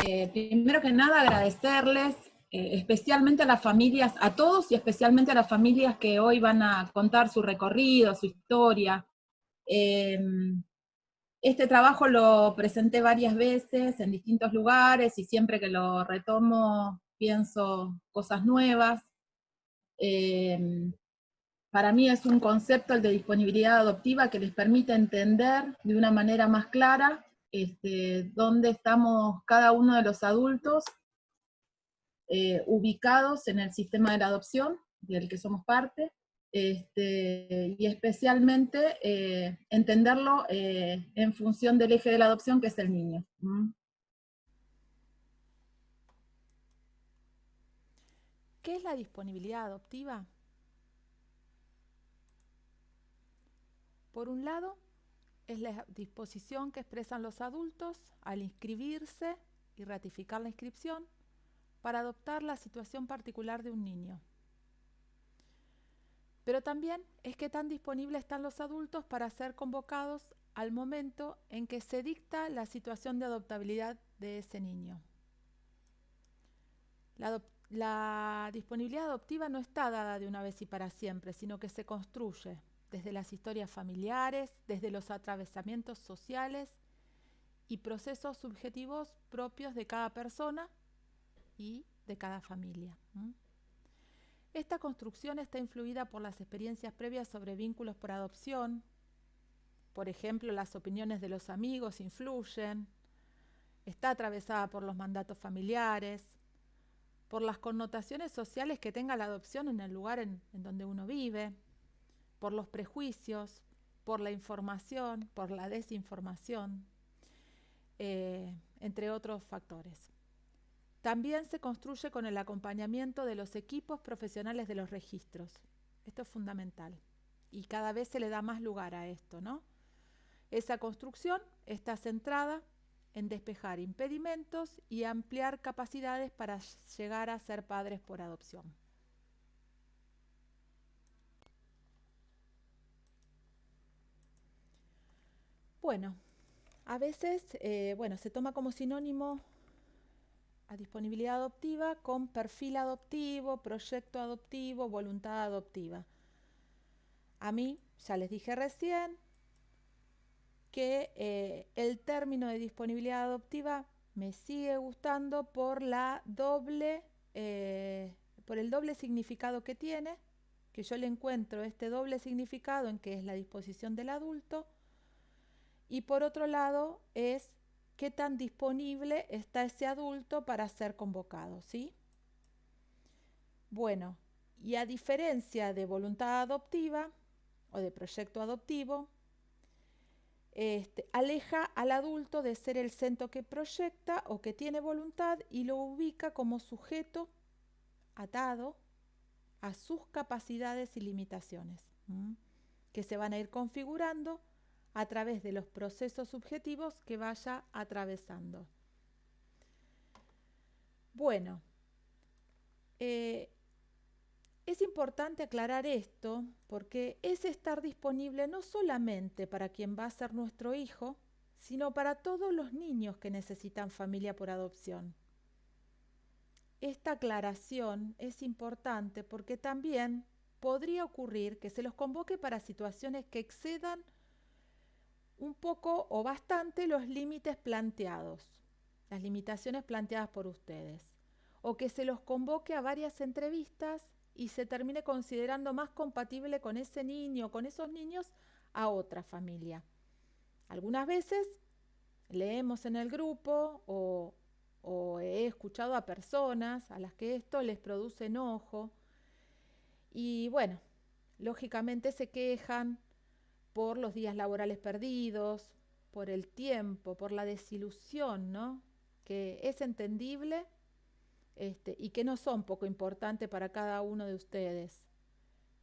Primero que nada, agradecerles especialmente a las familias, a todos y especialmente a las familias que hoy van a contar su recorrido, su historia. Eh, este trabajo lo presenté varias veces en distintos lugares y siempre que lo retomo pienso cosas nuevas. Eh, para mí es un concepto el de disponibilidad adoptiva que les permite entender de una manera más clara dónde estamos cada uno de los adultos ubicados en el sistema de la adopción, del que somos parte, y especialmente entenderlo en función del eje de la adopción, que es el niño. ¿Qué es la disponibilidad adoptiva? Por un lado, es la disposición que expresan los adultos al inscribirse y ratificar la inscripción para adoptar la situación particular de un niño. Pero también es que tan disponibles están los adultos para ser convocados al momento en que se dicta la situación de adoptabilidad de ese niño. La disponibilidad adoptiva no está dada de una vez y para siempre, sino que se construye desde las historias familiares, desde los atravesamientos sociales y procesos subjetivos propios de cada persona y de cada familia. Esta construcción está influida por las experiencias previas sobre vínculos por adopción. Por ejemplo, las opiniones de los amigos influyen. Está atravesada por los mandatos familiares, por las connotaciones sociales que tenga la adopción en el lugar en donde uno vive, por los prejuicios, por la información, por la desinformación, entre otros factores. También se construye con el acompañamiento de los equipos profesionales de los registros. Esto es fundamental y cada vez se le da más lugar a esto, ¿no? Esa construcción está centrada en despejar impedimentos y ampliar capacidades para llegar a ser padres por adopción. Bueno, a veces se toma como sinónimo a disponibilidad adoptiva con perfil adoptivo, proyecto adoptivo, voluntad adoptiva. A mí, ya les dije recién, que el término de disponibilidad adoptiva me sigue gustando por por el doble significado que tiene, que yo le encuentro este doble significado en que es la disposición del adulto, y por otro lado es qué tan disponible está ese adulto para ser convocado, ¿sí? Bueno, y a diferencia de voluntad adoptiva o de proyecto adoptivo, aleja al adulto de ser el centro que proyecta o que tiene voluntad y lo ubica como sujeto atado a sus capacidades y limitaciones, que se van a ir configurando a través de los procesos subjetivos que vaya atravesando. Bueno, es importante aclarar esto porque es estar disponible no solamente para quien va a ser nuestro hijo, sino para todos los niños que necesitan familia por adopción. Esta aclaración es importante porque también podría ocurrir que se los convoque para situaciones que excedan un poco o bastante los límites planteados, las limitaciones planteadas por ustedes, o que se los convoque a varias entrevistas y se termine considerando más compatible con ese niño o con esos niños a otra familia. Algunas veces leemos en el grupo o he escuchado a personas a las que esto les produce enojo y bueno, lógicamente se quejan por los días laborales perdidos, por el tiempo, por la desilusión, ¿no? Que es entendible y que no son poco importantes para cada uno de ustedes.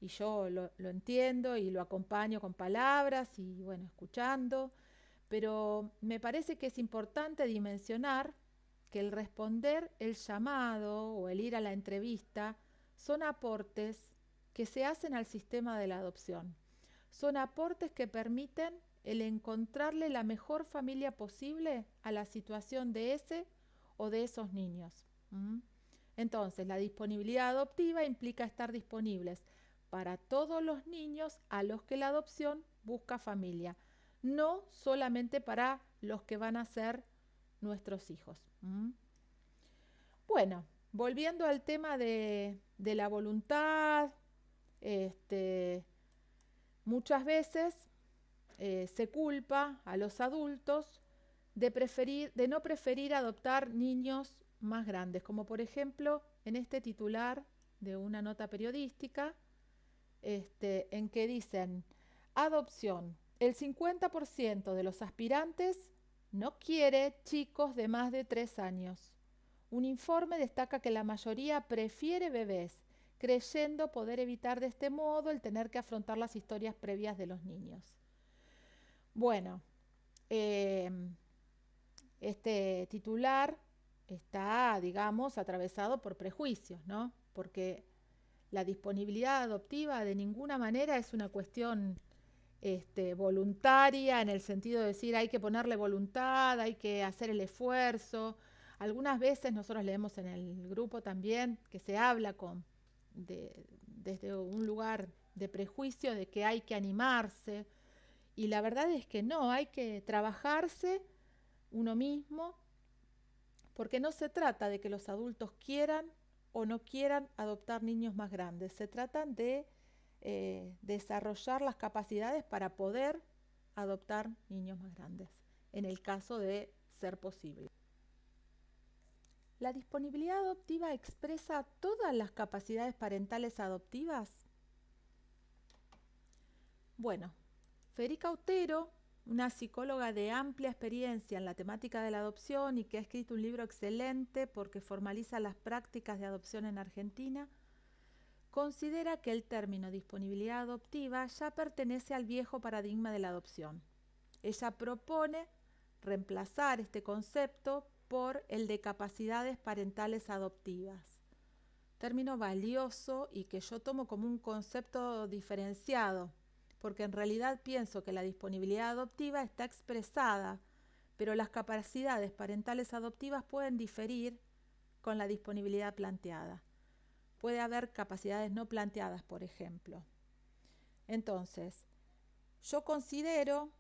Y yo lo entiendo y lo acompaño con palabras y bueno, escuchando, pero me parece que es importante dimensionar que el responder el llamado o el ir a la entrevista son aportes que se hacen al sistema de la adopción. Son aportes que permiten el encontrarle la mejor familia posible a la situación de ese o de esos niños. Entonces, la disponibilidad adoptiva implica estar disponibles para todos los niños a los que la adopción busca familia, no solamente para los que van a ser nuestros hijos. Bueno, volviendo al tema de la voluntad, muchas veces se culpa a los adultos de no preferir adoptar niños más grandes, como por ejemplo en este titular de una nota periodística, en que dicen: adopción, el 50% de los aspirantes no quiere chicos de más de 3 años. Un informe destaca que la mayoría prefiere bebés, creyendo poder evitar de este modo el tener que afrontar las historias previas de los niños. Bueno, este titular está, digamos, atravesado por prejuicios, ¿no? Porque la disponibilidad adoptiva de ninguna manera es una cuestión voluntaria, en el sentido de decir hay que ponerle voluntad, hay que hacer el esfuerzo. Algunas veces nosotros leemos en el grupo también que se habla desde un lugar de prejuicio de que hay que animarse, y la verdad es que no, hay que trabajarse uno mismo, porque no se trata de que los adultos quieran o no quieran adoptar niños más grandes, se trata de desarrollar las capacidades para poder adoptar niños más grandes, en el caso de ser posible. ¿La disponibilidad adoptiva expresa todas las capacidades parentales adoptivas? Bueno, Federica Otero, una psicóloga de amplia experiencia en la temática de la adopción y que ha escrito un libro excelente porque formaliza las prácticas de adopción en Argentina, considera que el término disponibilidad adoptiva ya pertenece al viejo paradigma de la adopción. Ella propone reemplazar este concepto por el de capacidades parentales adoptivas. Término valioso y que yo tomo como un concepto diferenciado, porque en realidad pienso que la disponibilidad adoptiva está expresada, pero las capacidades parentales adoptivas pueden diferir con la disponibilidad planteada. Puede haber capacidades no planteadas, por ejemplo. Entonces, yo considero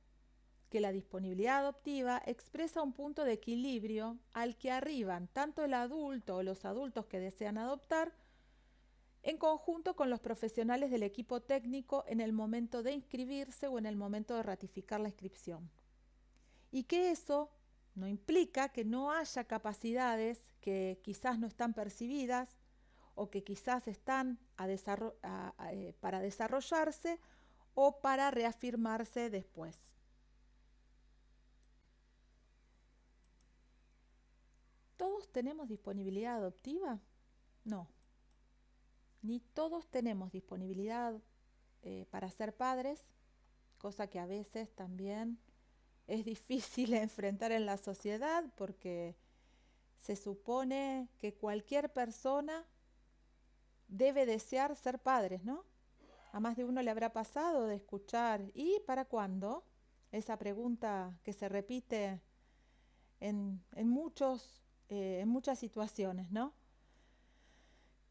que la disponibilidad adoptiva expresa un punto de equilibrio al que arriban tanto el adulto o los adultos que desean adoptar, en conjunto con los profesionales del equipo técnico en el momento de inscribirse o en el momento de ratificar la inscripción. Y que eso no implica que no haya capacidades que quizás no están percibidas o que quizás están para desarrollarse o para reafirmarse después. ¿Todos tenemos disponibilidad adoptiva? No. Ni todos tenemos disponibilidad para ser padres, cosa que a veces también es difícil enfrentar en la sociedad, porque se supone que cualquier persona debe desear ser padres, ¿no? A más de uno le habrá pasado de escuchar: ¿y para cuándo? Esa pregunta que se repite en muchas situaciones, ¿no?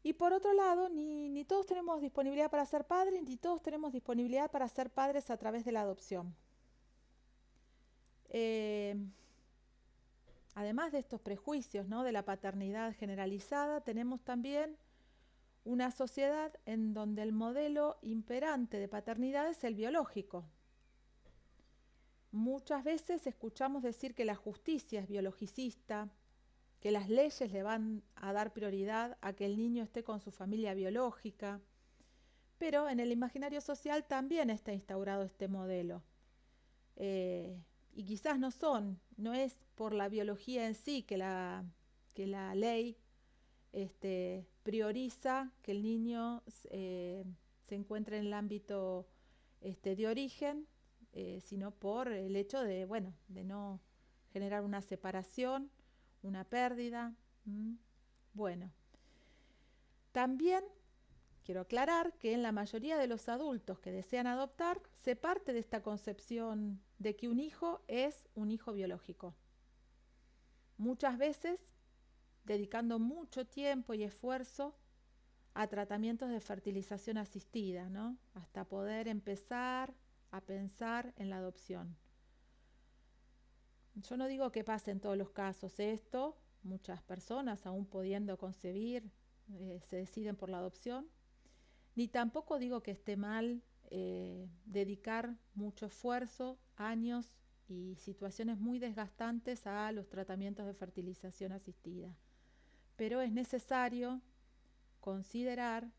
Y por otro lado, ni todos tenemos disponibilidad para ser padres, ni todos tenemos disponibilidad para ser padres a través de la adopción. Además de estos prejuicios, ¿no?, de la paternidad generalizada, tenemos también una sociedad en donde el modelo imperante de paternidad es el biológico. Muchas veces escuchamos decir que la justicia es biologicista, que las leyes le van a dar prioridad a que el niño esté con su familia biológica, pero en el imaginario social también está instaurado este modelo. Y quizás no es por la biología en sí que la ley prioriza que el niño se encuentre en el ámbito de origen, sino por el hecho de no generar una separación, una pérdida. Bueno, también quiero aclarar que en la mayoría de los adultos que desean adoptar se parte de esta concepción de que un hijo es un hijo biológico. Muchas veces dedicando mucho tiempo y esfuerzo a tratamientos de fertilización asistida, ¿no? Hasta poder empezar a pensar en la adopción. Yo no digo que pase en todos los casos esto, muchas personas aún pudiendo concebir se deciden por la adopción, ni tampoco digo que esté mal dedicar mucho esfuerzo, años y situaciones muy desgastantes a los tratamientos de fertilización asistida. Pero es necesario considerar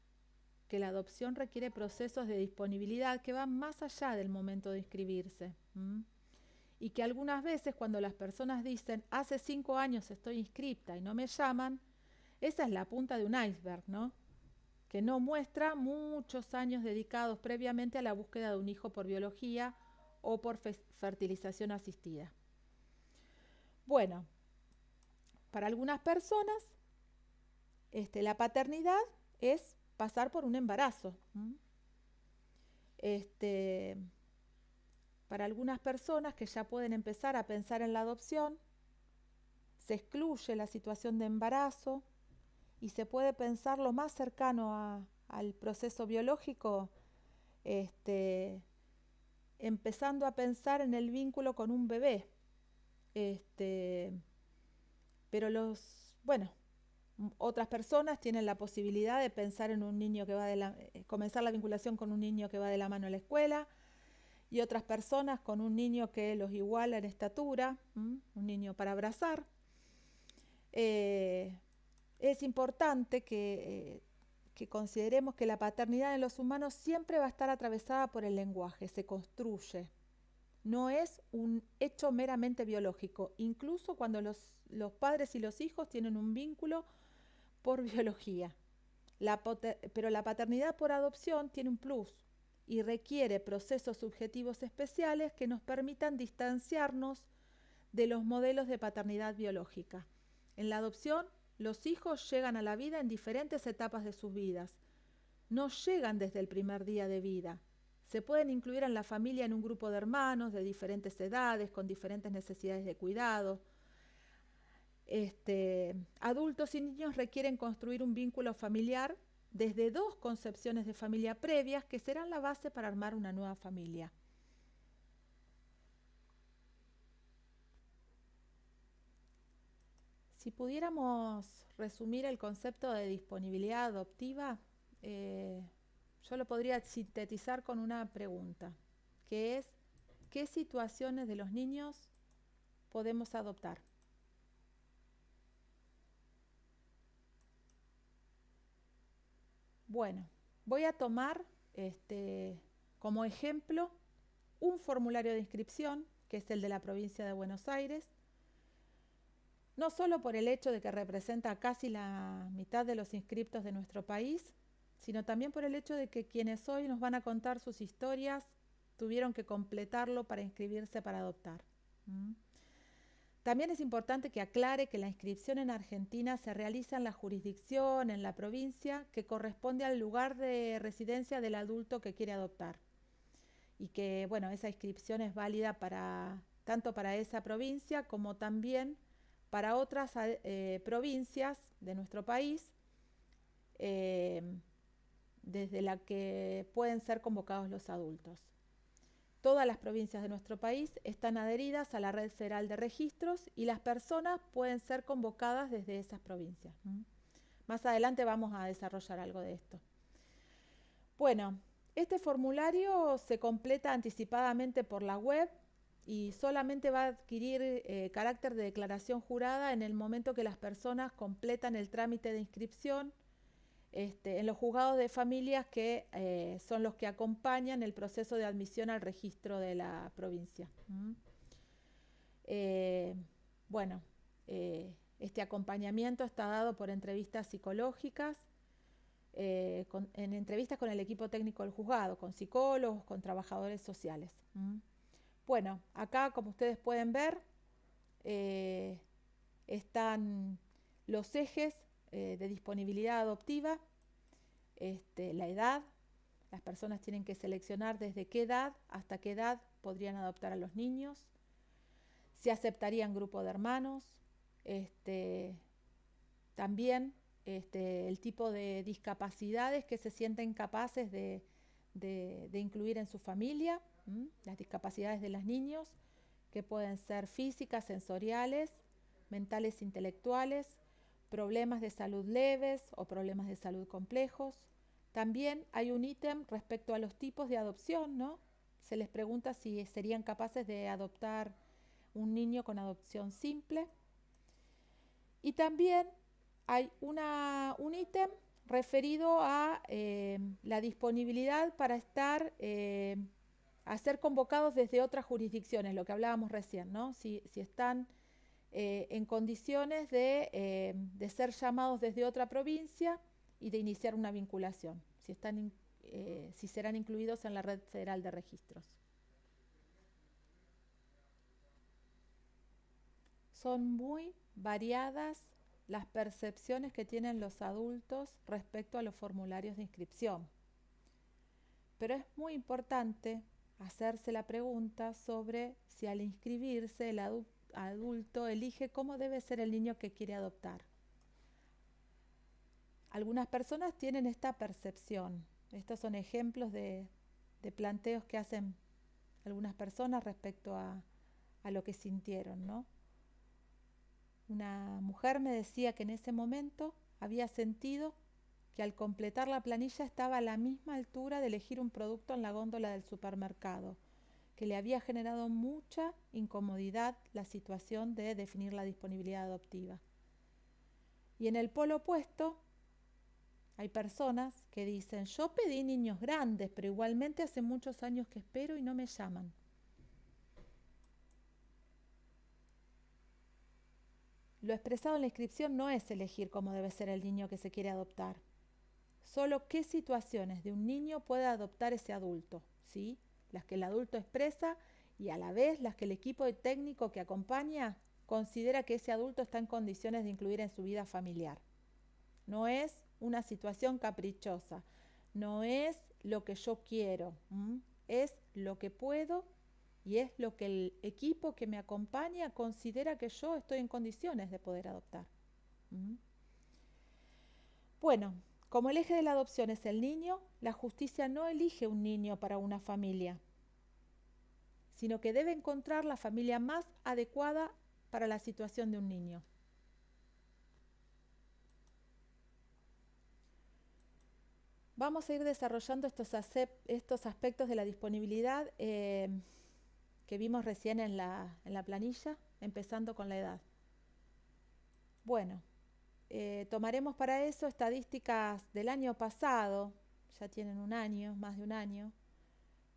que la adopción requiere procesos de disponibilidad que van más allá del momento de inscribirse. Y que algunas veces cuando las personas dicen, hace 5 años estoy inscripta y no me llaman, esa es la punta de un iceberg, ¿no? Que no muestra muchos años dedicados previamente a la búsqueda de un hijo por biología o por fertilización asistida. Bueno, para algunas personas, la paternidad es pasar por un embarazo. Para algunas personas que ya pueden empezar a pensar en la adopción, se excluye la situación de embarazo y se puede pensar lo más cercano al proceso biológico, empezando a pensar en el vínculo con un bebé. Pero otras personas tienen la posibilidad de pensar en un niño que va comenzar la vinculación con un niño que va de la mano a la escuela, y otras personas con un niño que los iguala en estatura, un niño para abrazar. Es importante que consideremos que la paternidad en los humanos siempre va a estar atravesada por el lenguaje, se construye. No es un hecho meramente biológico, incluso cuando los padres y los hijos tienen un vínculo por biología. Pero la paternidad por adopción tiene un plus y requiere procesos subjetivos especiales que nos permitan distanciarnos de los modelos de paternidad biológica. En la adopción, los hijos llegan a la vida en diferentes etapas de sus vidas. No llegan desde el primer día de vida. Se pueden incluir en la familia en un grupo de hermanos de diferentes edades, con diferentes necesidades de cuidado. Adultos y niños requieren construir un vínculo familiar desde 2 concepciones de familia previas que serán la base para armar una nueva familia. Si pudiéramos resumir el concepto de disponibilidad adoptiva, yo lo podría sintetizar con una pregunta, que es, ¿qué situaciones de los niños podemos adoptar? Bueno, voy a tomar como ejemplo un formulario de inscripción, que es el de la provincia de Buenos Aires, no solo por el hecho de que representa casi la mitad de los inscriptos de nuestro país, sino también por el hecho de que quienes hoy nos van a contar sus historias tuvieron que completarlo para inscribirse para adoptar. También es importante que aclare que la inscripción en Argentina se realiza en la jurisdicción, en la provincia, que corresponde al lugar de residencia del adulto que quiere adoptar. Y que, esa inscripción es válida tanto para esa provincia como también para otras provincias de nuestro país, desde la que pueden ser convocados los adultos. Todas las provincias de nuestro país están adheridas a la Red Federal de Registros y las personas pueden ser convocadas desde esas provincias. Más adelante vamos a desarrollar algo de esto. Bueno, este formulario se completa anticipadamente por la web y solamente va a adquirir carácter de declaración jurada en el momento que las personas completan el trámite de inscripción en los juzgados de familias que son los que acompañan el proceso de admisión al registro de la provincia. Este acompañamiento está dado por entrevistas psicológicas, en entrevistas con el equipo técnico del juzgado, con psicólogos, con trabajadores sociales. Bueno, acá como ustedes pueden ver, están los ejes de disponibilidad adoptiva, la edad. Las personas tienen que seleccionar desde qué edad hasta qué edad podrían adoptar a los niños, si aceptarían grupo de hermanos, También el tipo de discapacidades que se sienten capaces de incluir en su familia, las discapacidades de los niños, que pueden ser físicas, sensoriales, mentales, intelectuales, problemas de salud leves o problemas de salud complejos. También hay un ítem respecto a los tipos de adopción, ¿no? Se les pregunta si serían capaces de adoptar un niño con adopción simple. Y también hay un ítem referido a la disponibilidad para a ser convocados desde otras jurisdicciones, lo que hablábamos recién, ¿no? Si están en condiciones de ser llamados desde otra provincia y de iniciar una vinculación, si serán incluidos en la Red Federal de Registros. Son muy variadas las percepciones que tienen los adultos respecto a los formularios de inscripción. Pero es muy importante hacerse la pregunta sobre si al inscribirse el adulto elige cómo debe ser el niño que quiere adoptar. Algunas personas tienen esta percepción. Estos son ejemplos de planteos que hacen algunas personas respecto a lo que sintieron, ¿no? Una mujer me decía que en ese momento había sentido que al completar la planilla estaba a la misma altura de elegir un producto en la góndola del supermercado, que le había generado mucha incomodidad la situación de definir la disponibilidad adoptiva. Y en el polo opuesto hay personas que dicen, yo pedí niños grandes, pero igualmente hace muchos años que espero y no me llaman. Lo expresado en la inscripción no es elegir cómo debe ser el niño que se quiere adoptar, solo qué situaciones de un niño puede adoptar ese adulto, ¿sí? Las que el adulto expresa y a la vez las que el equipo técnico que acompaña considera que ese adulto está en condiciones de incluir en su vida familiar. No es una situación caprichosa, no es lo que yo quiero, es lo que puedo y es lo que el equipo que me acompaña considera que yo estoy en condiciones de poder adoptar. Bueno, como el eje de la adopción es el niño, la justicia no elige un niño para una familia, sino que debe encontrar la familia más adecuada para la situación de un niño. Vamos a ir desarrollando estos aspectos de la disponibilidad que vimos recién en la planilla, empezando con la edad. Bueno, tomaremos para eso estadísticas del año pasado, ya tienen un año, más de un año,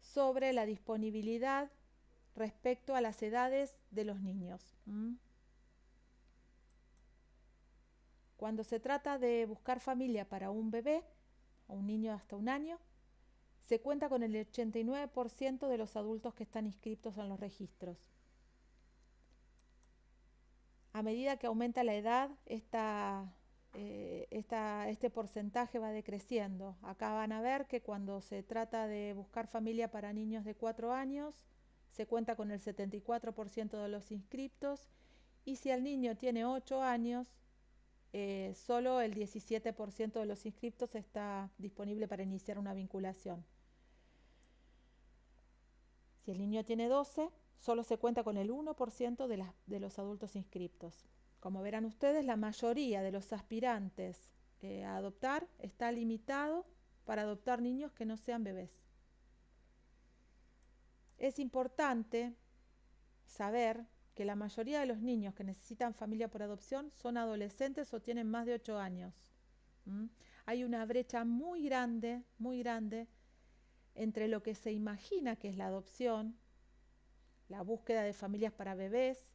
sobre la disponibilidad respecto a las edades de los niños. Cuando se trata de buscar familia para un bebé o un niño hasta un año, se cuenta con el 89% de los adultos que están inscritos en los registros. A medida que aumenta la edad, este porcentaje va decreciendo. Acá van a ver que cuando se trata de buscar familia para niños de 4 años, se cuenta con el 74% de los inscriptos, y si el niño tiene 8 años, solo el 17% de los inscriptos está disponible para iniciar una vinculación. Si el niño tiene 12, solo se cuenta con el 1% de los adultos inscriptos. Como verán ustedes, la mayoría de los aspirantes a adoptar está limitado para adoptar niños que no sean bebés. Es importante saber que la mayoría de los niños que necesitan familia por adopción son adolescentes o tienen más de 8 años. Hay una brecha muy grande entre lo que se imagina que es la adopción, la búsqueda de familias para bebés,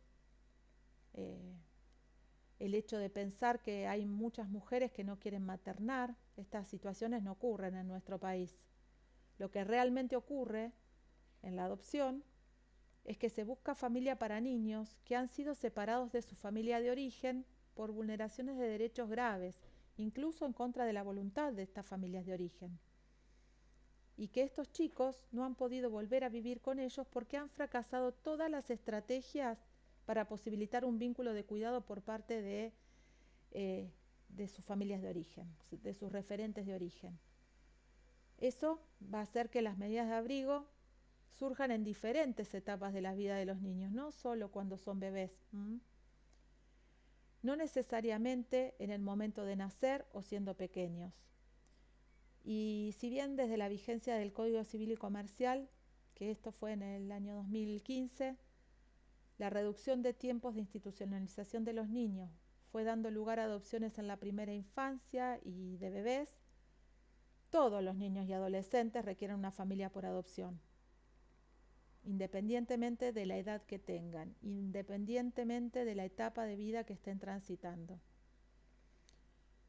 el hecho de pensar que hay muchas mujeres que no quieren maternar. Estas situaciones no ocurren en nuestro país. Lo que realmente ocurre en la adopción es que se busca familia para niños que han sido separados de su familia de origen por vulneraciones de derechos graves, incluso en contra de la voluntad de estas familias de origen. Y que estos chicos no han podido volver a vivir con ellos porque han fracasado todas las estrategias para posibilitar un vínculo de cuidado por parte de de sus familias de origen, de sus referentes de origen. Eso va a hacer que las medidas de abrigo surjan en diferentes etapas de la vida de los niños, no solo cuando son bebés. No necesariamente en el momento de nacer o siendo pequeños. Y si bien desde la vigencia del Código Civil y Comercial, que esto fue en el año 2015, la reducción de tiempos de institucionalización de los niños fue dando lugar a adopciones en la primera infancia y de bebés, todos los niños y adolescentes requieren una familia por adopción, independientemente de la edad que tengan, independientemente de la etapa de vida que estén transitando.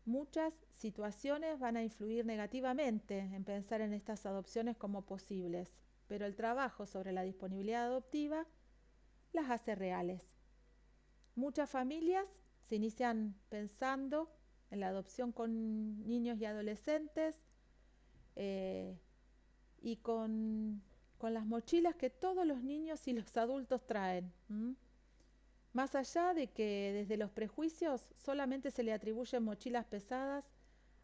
Muchas situaciones van a influir negativamente en pensar en estas adopciones como posibles, pero el trabajo sobre la disponibilidad adoptiva las hace reales. Muchas familias se inician pensando en la adopción con niños y adolescentes y con las mochilas que todos los niños y los adultos traen. Más allá de que desde los prejuicios solamente se le atribuyen mochilas pesadas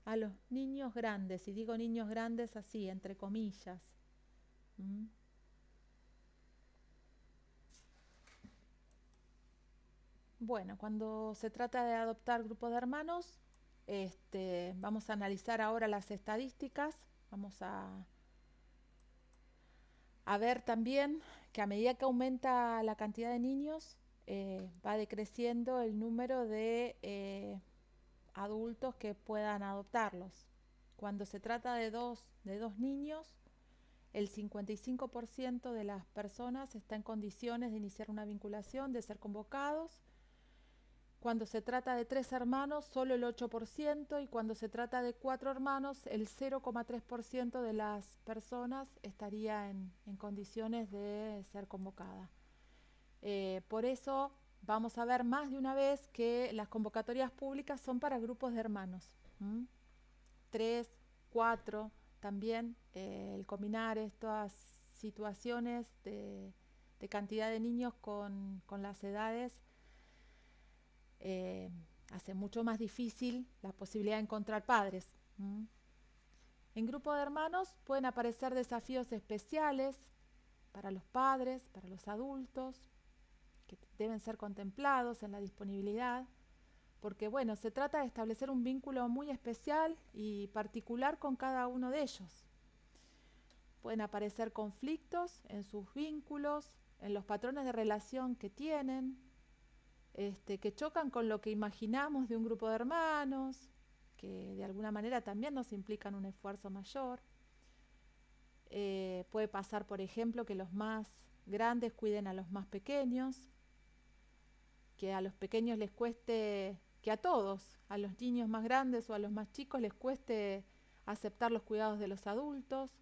a los niños grandes, y digo niños grandes así, entre comillas. Bueno, cuando se trata de adoptar grupos de hermanos, vamos a analizar ahora las estadísticas, vamos a ver también que a medida que aumenta la cantidad de niños, va decreciendo el número de adultos que puedan adoptarlos. Cuando se trata de dos niños, el 55% de las personas está en condiciones de iniciar una vinculación, de ser convocados. Cuando se trata de 3 hermanos, solo el 8%, y cuando se trata de 4 hermanos, el 0,3% de las personas estaría en condiciones de ser convocada. Por eso vamos a ver más de una vez que las convocatorias públicas son para grupos de hermanos. 3, 4, también el combinar estas situaciones de cantidad de niños con las edades hace mucho más difícil la posibilidad de encontrar padres. En grupo de hermanos pueden aparecer desafíos especiales para los padres, para los adultos, que deben ser contemplados en la disponibilidad, porque bueno, se trata de establecer un vínculo muy especial y particular con cada uno de ellos. Pueden aparecer conflictos en sus vínculos, en los patrones de relación que tienen, que chocan con lo que imaginamos de un grupo de hermanos, que de alguna manera también nos implican un esfuerzo mayor. Puede pasar, por ejemplo, que los más grandes cuiden a los más pequeños, que a los pequeños les cueste, que a todos, a los niños más grandes o a los más chicos les cueste aceptar los cuidados de los adultos,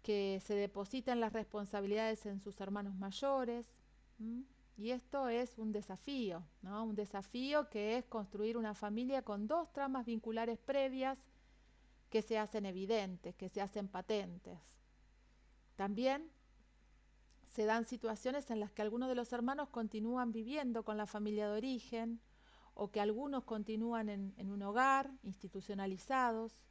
que se depositan las responsabilidades en sus hermanos mayores. Y esto es un desafío, ¿no? Un desafío que es construir una familia con 2 tramas vinculares previas que se hacen evidentes, que se hacen patentes. También se dan situaciones en las que algunos de los hermanos continúan viviendo con la familia de origen, o que algunos continúan en un hogar, institucionalizados,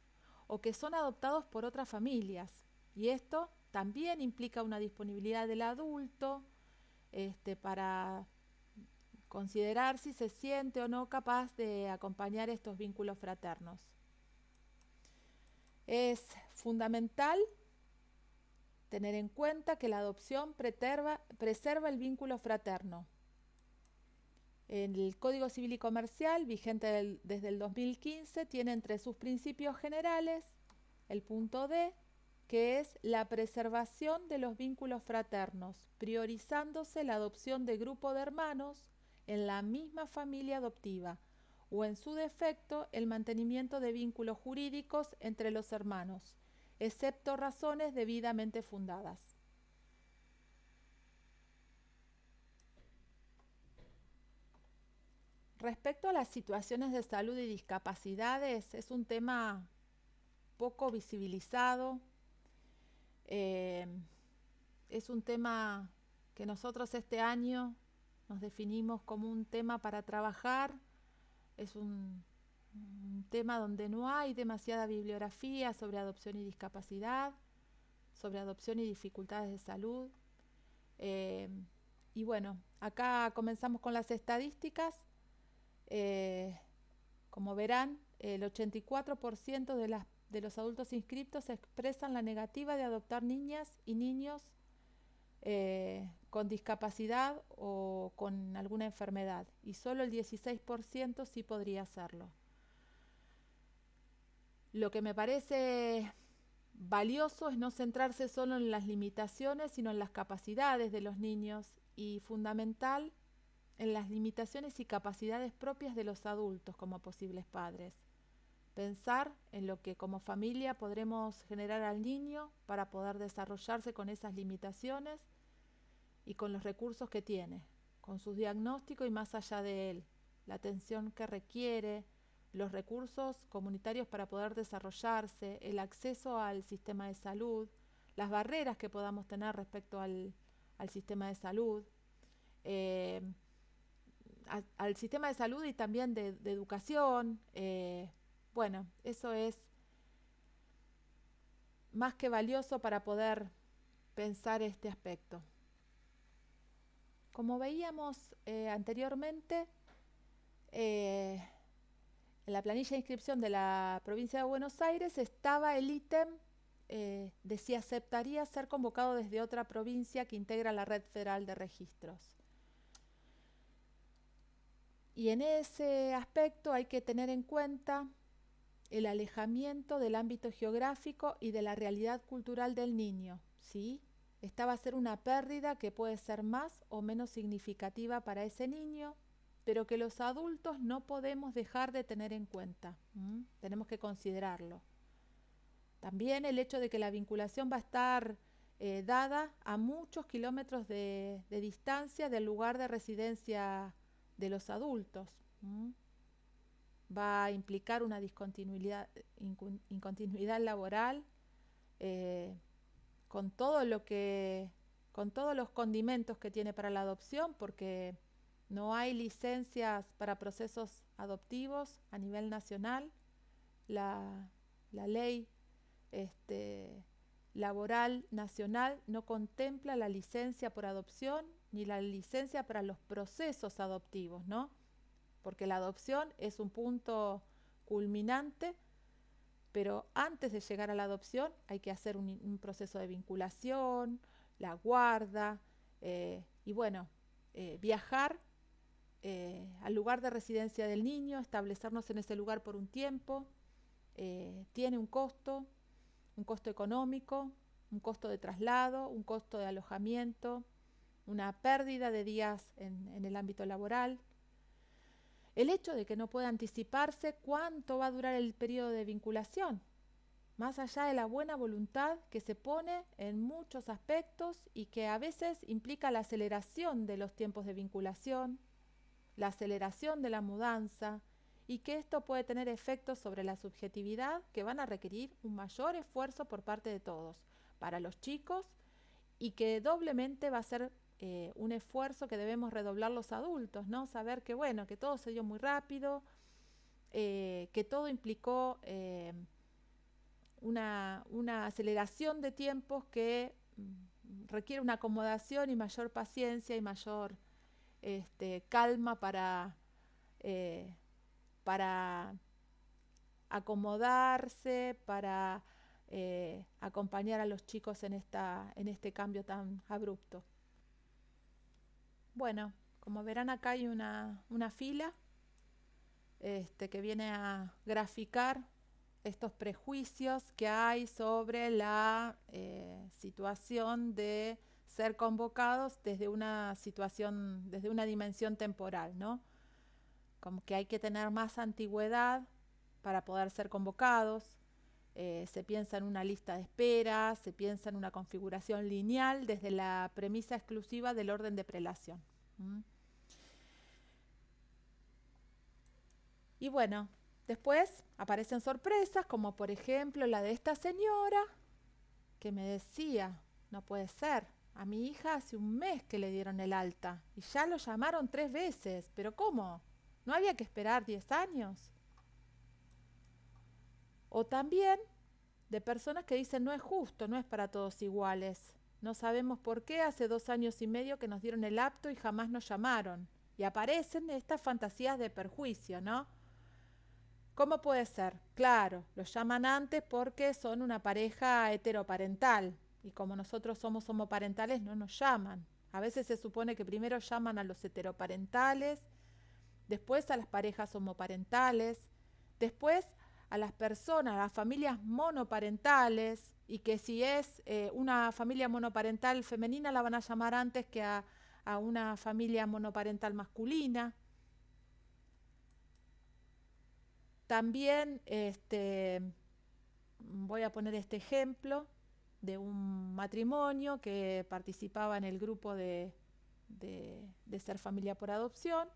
o que son adoptados por otras familias. Y esto también implica una disponibilidad del adulto para considerar si se siente o no capaz de acompañar estos vínculos fraternos. Es fundamental tener en cuenta que la adopción preserva el vínculo fraterno. El Código Civil y Comercial, vigente desde el 2015, tiene entre sus principios generales el punto D, que es la preservación de los vínculos fraternos, priorizándose la adopción de grupo de hermanos en la misma familia adoptiva, o en su defecto el mantenimiento de vínculos jurídicos entre los hermanos, excepto razones debidamente fundadas. Respecto a las situaciones de salud y discapacidades, es un tema poco visibilizado. Es un tema que nosotros este año nos definimos como un tema para trabajar. Es un un tema donde no hay demasiada bibliografía sobre adopción y discapacidad, sobre adopción y dificultades de salud. Y bueno, acá comenzamos con las estadísticas. Como verán, el 84% de los adultos inscriptos expresan la negativa de adoptar niñas y niños con discapacidad o con alguna enfermedad, y solo el 16% sí podría hacerlo. Lo que me parece valioso es no centrarse solo en las limitaciones, sino en las capacidades de los niños, y fundamental en las limitaciones y capacidades propias de los adultos como posibles padres. Pensar en lo que como familia podremos generar al niño para poder desarrollarse con esas limitaciones y con los recursos que tiene, con sus diagnósticos y más allá de él, la atención que requiere, los recursos comunitarios para poder desarrollarse, el acceso al sistema de salud, las barreras que podamos tener respecto al sistema de salud, al sistema de salud y también de educación. Bueno, eso es más que valioso para poder pensar este aspecto. Como veíamos anteriormente, en la planilla de inscripción de la provincia de Buenos Aires estaba el ítem de si aceptaría ser convocado desde otra provincia que integra la red federal de registros. Y en ese aspecto hay que tener en cuenta el alejamiento del ámbito geográfico y de la realidad cultural del niño, ¿sí? Esta va a ser una pérdida que puede ser más o menos significativa para ese niño, pero que los adultos no podemos dejar de tener en cuenta. Tenemos que considerarlo. También el hecho de que la vinculación va a estar dada a muchos kilómetros de distancia del lugar de residencia de los adultos. Va a implicar una discontinuidad, incontinuidad laboral, con todos los condimentos que tiene para la adopción, porque no hay licencias para procesos adoptivos a nivel nacional. La ley laboral nacional no contempla la licencia por adopción ni la licencia para los procesos adoptivos, ¿no? Porque la adopción es un punto culminante, pero antes de llegar a la adopción hay que hacer un proceso de vinculación, la guarda, y bueno, viajar al lugar de residencia del niño, establecernos en ese lugar por un tiempo, tiene un costo económico, un costo de traslado, un costo de alojamiento, una pérdida de días en el ámbito laboral. El hecho de que no pueda anticiparse cuánto va a durar el periodo de vinculación, más allá de la buena voluntad que se pone en muchos aspectos y que a veces implica la aceleración de los tiempos de vinculación, la aceleración de la mudanza, y que esto puede tener efectos sobre la subjetividad que van a requerir un mayor esfuerzo por parte de todos, para los chicos, y que doblemente va a ser un esfuerzo que debemos redoblar los adultos, ¿no? Saber que, bueno, que todo se dio muy rápido, que todo implicó una aceleración de tiempos que requiere una acomodación y mayor paciencia y mayor calma para acomodarse, para acompañar a los chicos en este cambio tan abrupto. Bueno, como verán acá hay una fila que viene a graficar estos prejuicios que hay sobre la situación de ser convocados desde una situación, desde una dimensión temporal, ¿no? Como que hay que tener más antigüedad para poder ser convocados. Se piensa en una lista de espera, se piensa en una configuración lineal desde la premisa exclusiva del orden de prelación. Y bueno, después aparecen sorpresas, como por ejemplo la de esta señora que me decía, no puede ser, a mi hija hace un mes que le dieron el alta y ya lo llamaron 3 veces, pero ¿cómo? ¿No había que esperar 10 años? O también de personas que dicen no es justo, no es para todos iguales. No sabemos por qué hace 2 años y medio que nos dieron el apto y jamás nos llamaron. Y aparecen estas fantasías de perjuicio, ¿no? ¿Cómo puede ser? Claro, los llaman antes porque son una pareja heteroparental. Y como nosotros somos homoparentales, no nos llaman. A veces se supone que primero llaman a los heteroparentales, después a las parejas homoparentales, después a las personas, a las familias monoparentales, y que si es una familia monoparental femenina la van a llamar antes que a una familia monoparental masculina. También voy a poner este ejemplo de un matrimonio que participaba en el grupo de Ser Familia por Adopción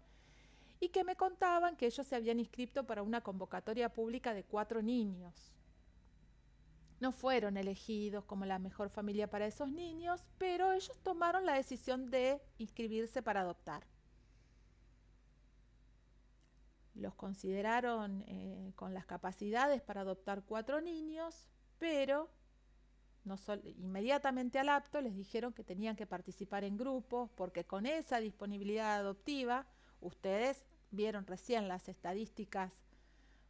y que me contaban que ellos se habían inscrito para una convocatoria pública de 4 niños. No fueron elegidos como la mejor familia para esos niños, pero ellos tomaron la decisión de inscribirse para adoptar. Los consideraron con las capacidades para adoptar 4 niños, pero inmediatamente al apto les dijeron que tenían que participar en grupos, porque con esa disponibilidad adoptiva, ustedes vieron recién las estadísticas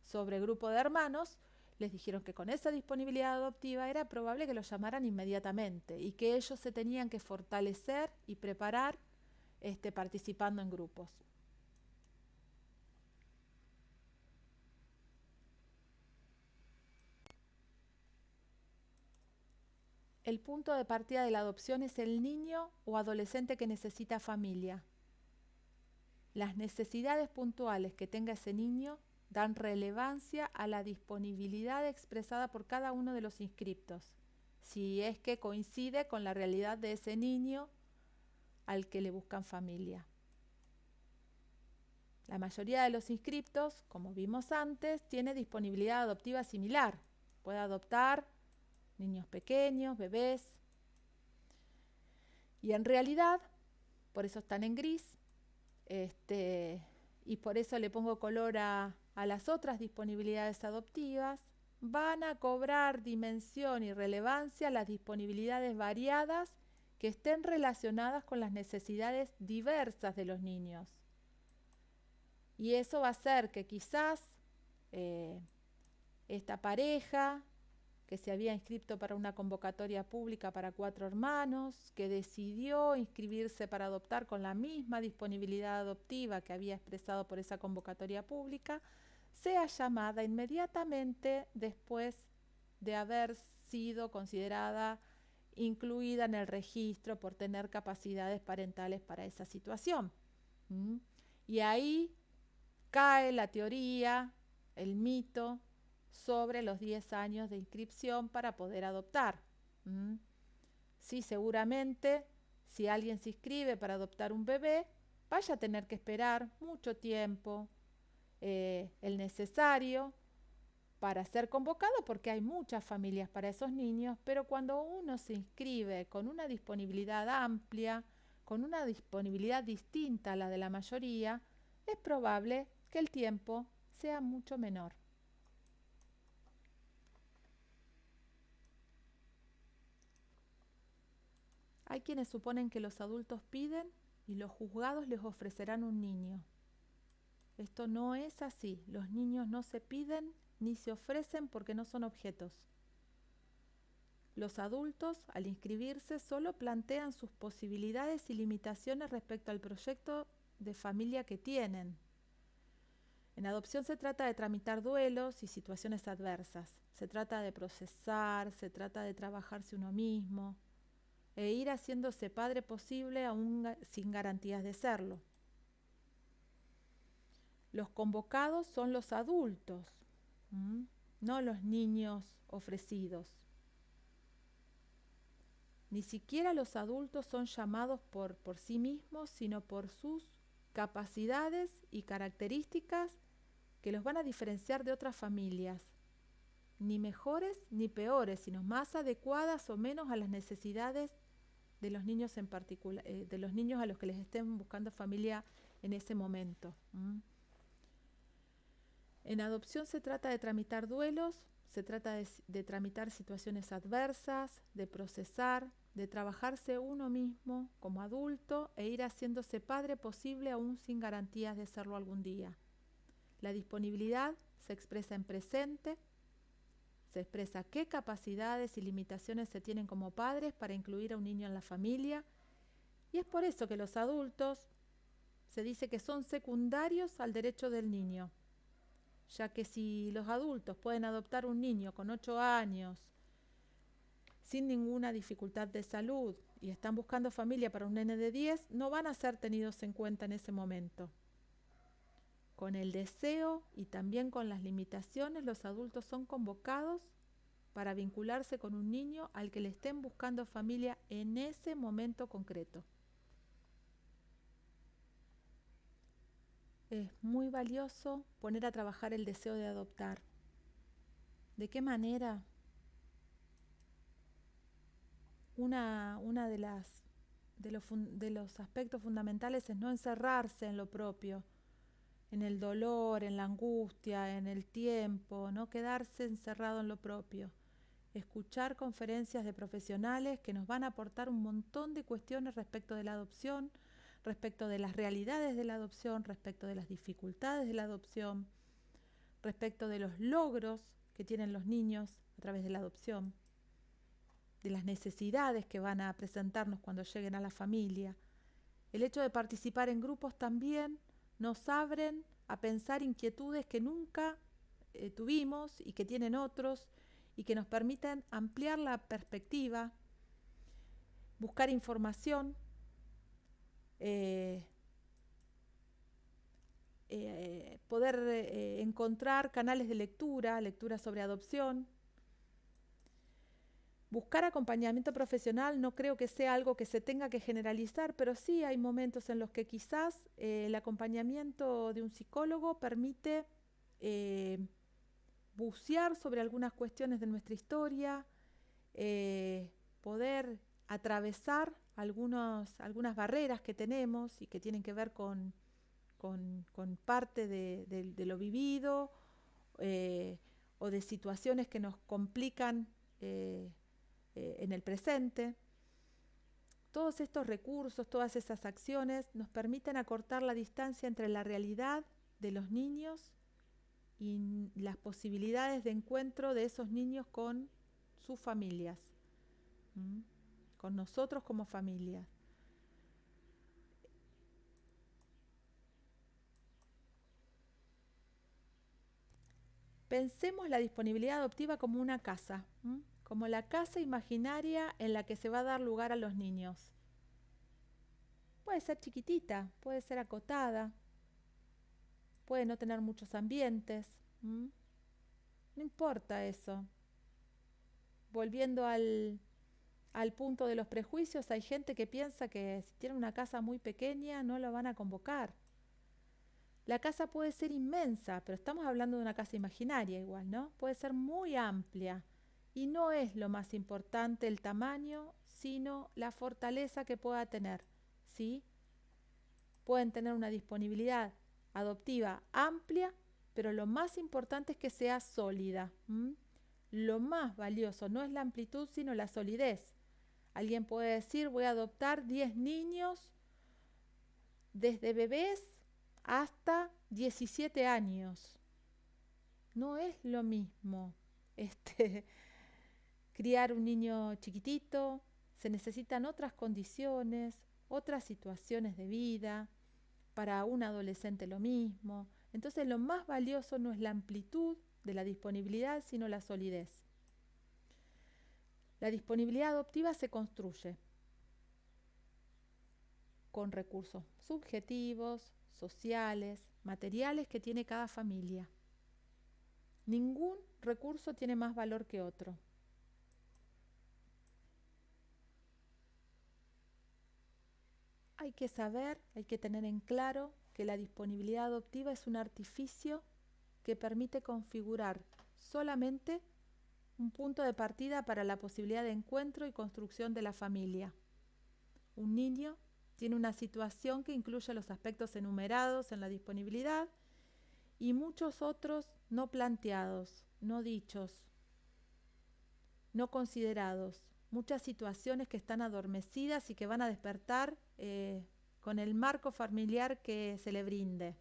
sobre grupo de hermanos, les dijeron que con esa disponibilidad adoptiva era probable que los llamaran inmediatamente y que ellos se tenían que fortalecer y preparar participando en grupos. El punto de partida de la adopción es el niño o adolescente que necesita familia. Las necesidades puntuales que tenga ese niño dan relevancia a la disponibilidad expresada por cada uno de los inscriptos, si es que coincide con la realidad de ese niño al que le buscan familia. La mayoría de los inscriptos, como vimos antes, tiene disponibilidad adoptiva similar. Puede adoptar niños pequeños, bebés. Y en realidad, por eso están en gris, y por eso le pongo color a las otras disponibilidades adoptivas, van a cobrar dimensión y relevancia las disponibilidades variadas que estén relacionadas con las necesidades diversas de los niños. Y eso va a hacer que quizás esta pareja que se había inscrito para una convocatoria pública para 4 hermanos, que decidió inscribirse para adoptar con la misma disponibilidad adoptiva que había expresado por esa convocatoria pública, sea llamada inmediatamente después de haber sido considerada incluida en el registro por tener capacidades parentales para esa situación. Y ahí cae la teoría, el mito sobre los 10 años de inscripción para poder adoptar. Sí, seguramente, si alguien se inscribe para adoptar un bebé, vaya a tener que esperar mucho tiempo, el necesario para ser convocado, porque hay muchas familias para esos niños, pero cuando uno se inscribe con una disponibilidad amplia, con una disponibilidad distinta a la de la mayoría, es probable que el tiempo sea mucho menor. Hay quienes suponen que los adultos piden y los juzgados les ofrecerán un niño. Esto no es así. Los niños no se piden ni se ofrecen porque no son objetos. Los adultos, al inscribirse, solo plantean sus posibilidades y limitaciones respecto al proyecto de familia que tienen. En adopción se trata de tramitar duelos y situaciones adversas. Se trata de procesar, se trata de trabajarse uno mismo e ir haciéndose padre posible aún sin garantías de serlo. Los convocados son los adultos, no los niños ofrecidos. Ni siquiera los adultos son llamados por sí mismos, sino por sus capacidades y características que los van a diferenciar de otras familias, ni mejores ni peores, sino más adecuadas o menos a las necesidades de los niños en particular, de los niños a los que les estén buscando familia en ese momento. En adopción se trata de tramitar duelos se trata de tramitar situaciones adversas, de procesar, de trabajarse uno mismo como adulto e ir haciéndose padre posible aún sin garantías de serlo algún día. La disponibilidad se expresa en presente, se expresa qué capacidades y limitaciones se tienen como padres para incluir a un niño en la familia, y es por eso que los adultos se dice que son secundarios al derecho del niño, ya que si los adultos pueden adoptar un niño con 8 años sin ninguna dificultad de salud y están buscando familia para un nene de 10, no van a ser tenidos en cuenta en ese momento. Con el deseo y también con las limitaciones, los adultos son convocados para vincularse con un niño al que le estén buscando familia en ese momento concreto. Es muy valioso poner a trabajar el deseo de adoptar. ¿De qué manera? Una de los aspectos fundamentales es no encerrarse en lo propio, en el dolor, en la angustia, en el tiempo, no quedarse encerrado en lo propio. Escuchar conferencias de profesionales que nos van a aportar un montón de cuestiones respecto de la adopción, respecto de las realidades de la adopción, respecto de las dificultades de la adopción, respecto de los logros que tienen los niños a través de la adopción, de las necesidades que van a presentarnos cuando lleguen a la familia. El hecho de participar en grupos también nos abren a pensar inquietudes que nunca tuvimos y que tienen otros y que nos permiten ampliar la perspectiva, buscar información, poder encontrar canales de lectura sobre adopción. Buscar acompañamiento profesional no creo que sea algo que se tenga que generalizar, pero sí hay momentos en los que quizás el acompañamiento de un psicólogo permite bucear sobre algunas cuestiones de nuestra historia, poder atravesar algunas barreras que tenemos y que tienen que ver con parte de lo vivido o de situaciones que nos complican en el presente. Todos estos recursos, todas esas acciones nos permiten acortar la distancia entre la realidad de los niños y las posibilidades de encuentro de esos niños con sus familias, con nosotros como familia. Pensemos la disponibilidad adoptiva como una casa, como la casa imaginaria en la que se va a dar lugar a los niños. Puede ser chiquitita, puede ser acotada, puede no tener muchos ambientes. No importa eso. Volviendo al punto de los prejuicios, hay gente que piensa que si tiene una casa muy pequeña no la van a convocar. La casa puede ser inmensa, pero estamos hablando de una casa imaginaria igual, ¿no? Puede ser muy amplia y no es lo más importante el tamaño, sino la fortaleza que pueda tener, ¿sí? Pueden tener una disponibilidad adoptiva amplia, pero lo más importante es que sea sólida. Lo más valioso no es la amplitud, sino la solidez. Alguien puede decir, voy a adoptar 10 niños desde bebés hasta 17 años. No es lo mismo criar un niño chiquitito, se necesitan otras condiciones, otras situaciones de vida, para un adolescente lo mismo. Entonces lo más valioso no es la amplitud de la disponibilidad, sino la solidez. La disponibilidad adoptiva se construye con recursos subjetivos, sociales, materiales que tiene cada familia. Ningún recurso tiene más valor que otro. Hay que saber, hay que tener en claro que la disponibilidad adoptiva es un artificio que permite configurar solamente un punto de partida para la posibilidad de encuentro y construcción de la familia. Un niño tiene una situación que incluye los aspectos enumerados en la disponibilidad y muchos otros no planteados, no dichos, no considerados, muchas situaciones que están adormecidas y que van a despertar con el marco familiar que se le brinde.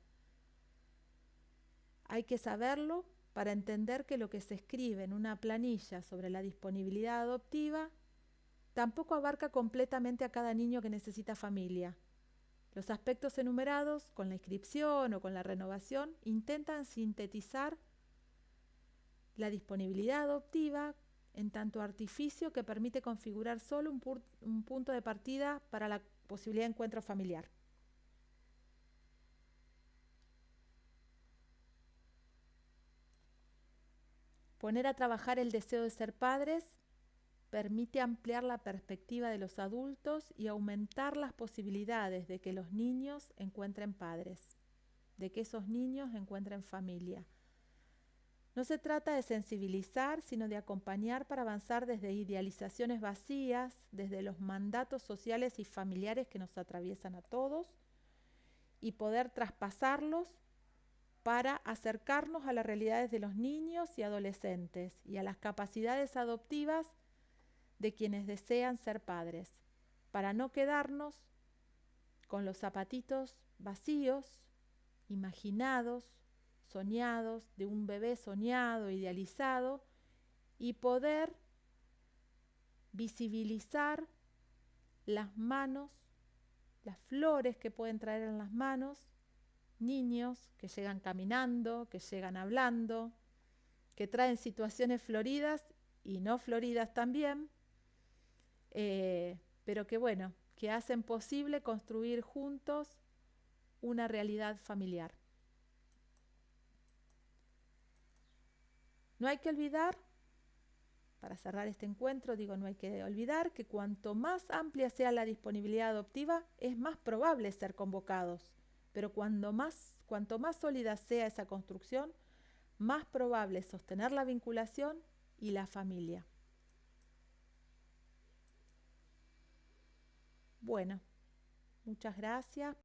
Hay que saberlo para entender que lo que se escribe en una planilla sobre la disponibilidad adoptiva tampoco abarca completamente a cada niño que necesita familia. Los aspectos enumerados con la inscripción o con la renovación intentan sintetizar la disponibilidad adoptiva en tanto artificio que permite configurar solo un punto de partida para la posibilidad de encuentro familiar. Poner a trabajar el deseo de ser padres permite ampliar la perspectiva de los adultos y aumentar las posibilidades de que los niños encuentren padres, de que esos niños encuentren familia. No se trata de sensibilizar, sino de acompañar para avanzar desde idealizaciones vacías, desde los mandatos sociales y familiares que nos atraviesan a todos, y poder traspasarlos para acercarnos a las realidades de los niños y adolescentes y a las capacidades adoptivas de quienes desean ser padres, para no quedarnos con los zapatitos vacíos, imaginados, soñados, de un bebé soñado, idealizado, y poder visibilizar las manos, las flores que pueden traer en las manos, niños que llegan caminando, que llegan hablando, que traen situaciones floridas y no floridas también, pero que bueno, que hacen posible construir juntos una realidad familiar. No hay que olvidar, para cerrar este encuentro, no hay que olvidar que cuanto más amplia sea la disponibilidad adoptiva, es más probable ser convocados, pero cuanto más sólida sea esa construcción, más probable es sostener la vinculación y la familia. Bueno, muchas gracias.